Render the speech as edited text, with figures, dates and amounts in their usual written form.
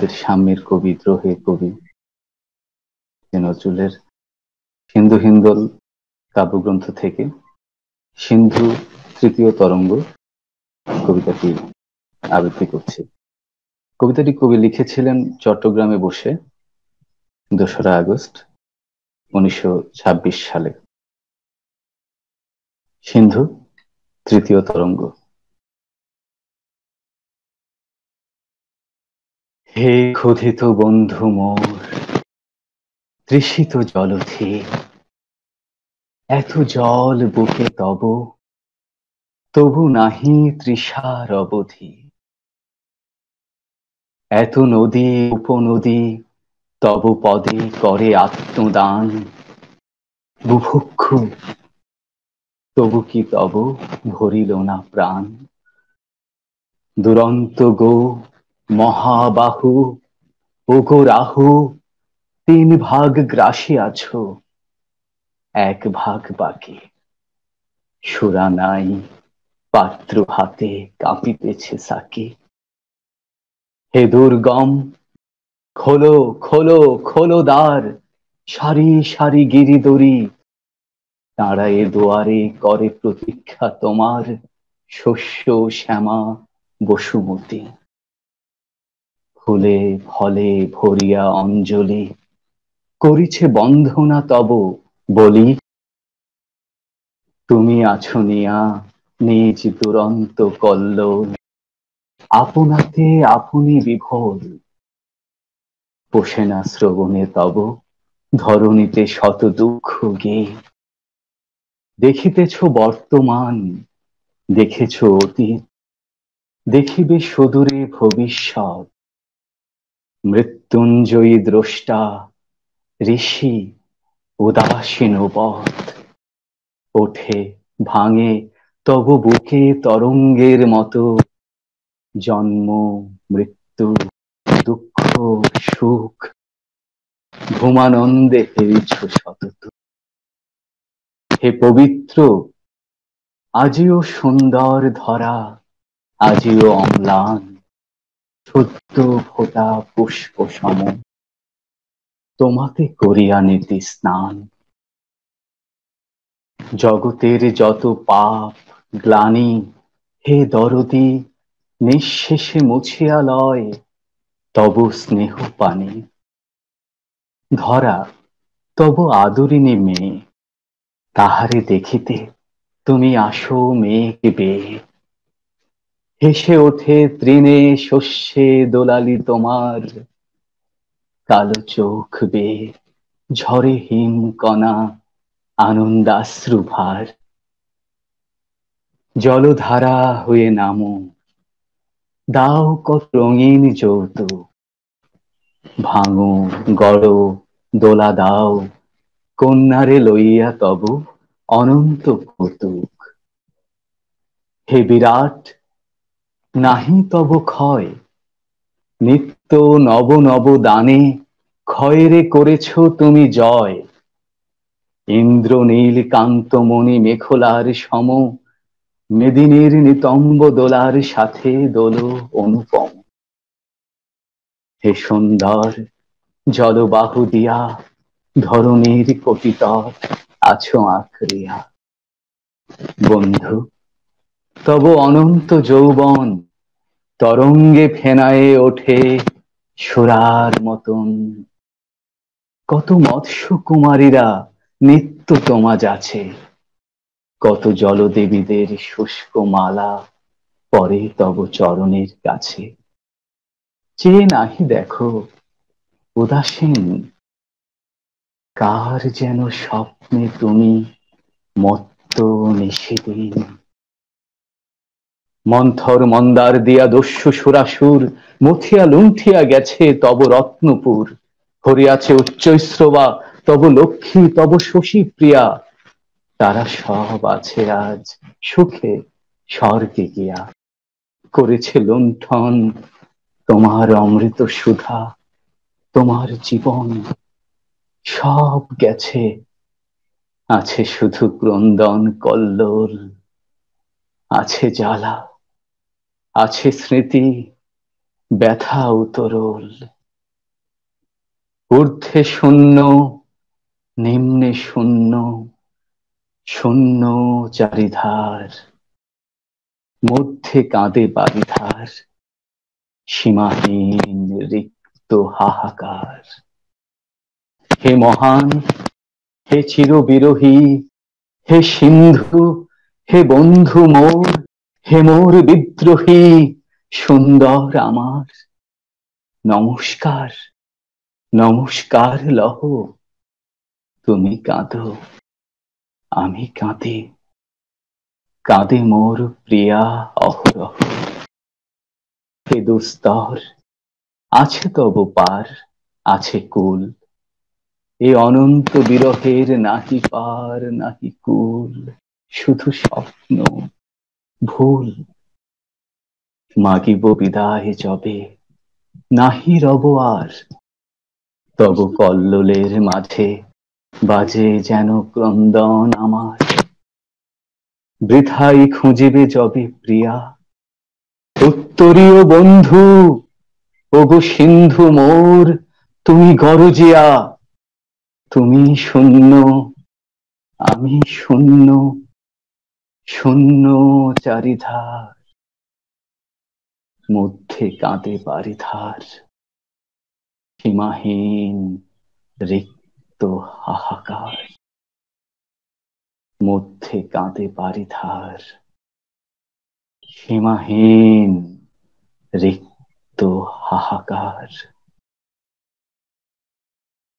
আমাদের সাম্যের কবি, দ্রোহের কবি নজরুলের সিন্ধু হিন্দোল কাব্যগ্রন্থ থেকে সিন্ধু তৃতীয় তরঙ্গ কবিতাটি আবৃত্তি করছি। কবিতাটি কবি লিখেছিলেন চট্টগ্রামে বসে 2রা আগস্ট 1926 সালে। সিন্ধু তৃতীয় তরঙ্গ। হে ক্ষুধিত বন্ধু মোর, তৃষিত জলধি, এত জল বুকে তব, তবু নাহি তৃষার অবধি। এত নদী উপনদী তব পদে করে আত্মদান, বুভুক্ষু তবু কি তব ভরিল না প্রাণ। দুরন্ত গো মহাবাহু, ওগো রাহু, 3 ভাগ গ্রাসিয়াছ, 1 ভাগ বাকি। সুরা নাই, পাত্র হাতে কাঁপিতেছে সাকি। হে দুর্গম, খোলো খোলো খোলো দ্বার, সারি সারি গিরিদরি, দাঁড়ায়ে দুয়ারে করে প্রতীক্ষা তোমার শস্য শ্যামা বসুমতী। ফুলে ফলে ভরিয়া অঞ্জলি, করিছে বন্ধনা তব বলি। তুমি আছো নিয়া নিজ দুরন্ত কল্লোল, আপনাতে আপনি বিভোর। পোষে না শ্রবণে তব ধরণীতে শত দুঃখ গে। দেখিতেছ বর্তমান, দেখেছ অতীত, দেখিবে সুদূরে ভবিষ্যৎ। মৃত্যুঞ্জয়ী দ্রষ্টা, ঋষি উদাসীন পথ। ওঠে ভাঙে তব বুকে তরঙ্গের মতো, জন্ম মৃত্যু দুঃখ সুখ, ঘুমানন্দে হেরিছ সতত। হে পবিত্র, আজিও সুন্দর ধরা, আজিও অম্লান, সদ্য ফোটা পুষ্প সম, তোমাতে করিয়া নীতি স্নান। জগতের যত পাপ গ্লানি, হে দরদি, নিঃশেষে মুছিয়া লয় তব স্নেহ পানে। ধরা তব আদরিনী মেয়ে, তাহারে দেখিতে তুমি আসো মেঘ বেয়ে। হেসে ওঠে তৃণে শস্যে দোলালি তোমার, কালো চোখ বেয়ে ঝরে হিম কণা আনন্দাশ্রু ভার। জলধারা হয়ে নামো, দাও কত রঙিন যৌতুক, ভাঙো গড়ো দোলা দাও, কন্যারে লইয়া তব অনন্ত কৌতুক। হে বিরাট, নাহি তব ক্ষয়, নিত্য নব নব দানে ক্ষয়েরে করেছ তুমি জয়। ইন্দ্র নীল কান্তমণি মেখলার সম, মেদিনীর নিতম্ব দোলার সাথে দোল অনুপম। হে সুন্দর, জলবাহু দিয়া ধরণীর কটিতট আছো আঁকড়িয়া। বন্ধু, তব অনন্ত যৌবন তরঙ্গে ফেনায়ে ওঠে সুরার মতন। কত মৎস্য কুমারীরা নিত্য তোমা যাচ্ছে, কত জলদেবীদের শুষ্ক মালা পরে তব চরণের কাছে। চেয়ে নাহি দেখো উদাসীন, কার যেন স্বপ্নে তুমি মত্ত নিশিদিন। মন্থর মন্দার দিয়া দস্যু সুরাসুর মথিয়া লুণ্ঠিয়া গেছে তব রত্নপুর। হরিয়াছে উচ্চৈশ্রবা তব লক্ষ্মী, তব শশী প্রিয়া, তারা সব আছে আজ সুখে স্বর্গে গিয়া। করেছে লুণ্ঠন তোমার অমৃত সুধা, তোমার জীবন সব গেছে, আছে শুধু ক্রন্দন কল্লোল। আছে জ্বালা, আছে স্মৃতি, ব্যথা উতরল, ঊর্ধ্বে শূন্য, নিম্নে শূন্য, শূন্য চারিধার, মধ্যে কাঁদে বারিধার, সীমাহীন রিক্ত হাহাকার। হে মহান, হে চিরবিরহী, হে সিন্ধু, হে বন্ধু মোর, হে মোর বিদ্রোহী সুন্দর আমার, নমস্কার, নমস্কার লহ। তুমি কাঁদো, আমি কাঁদি, কাঁদে মোর প্রিয়া অহরহ। হে দুস্তর, আছে তব পার, আছে কুল, এ অনন্ত বিরহের নাহি পার নাহি কুল, শুধু স্বপ্ন, ভুল। মাগিব বিদায় যবে, নাহি রব আর, তব কল্লোলের মাঝে বাজে যেন ক্রন্দন আমার। বৃথাই খুঁজিবে যবে প্রিয়া, উত্তরীয় বন্ধু, ওগো সিন্ধু মোর, তুমি গরজিয়া, তুমি শূন্য, আমি শূন্য, শূন্য চারিধার, মধ্যে কাঁদে বারিধার, সীমাহীন রিক্ত হাহাকার, মধ্যে কাঁদে বারিধার, সীমাহীন রিক্ত হাহাকার।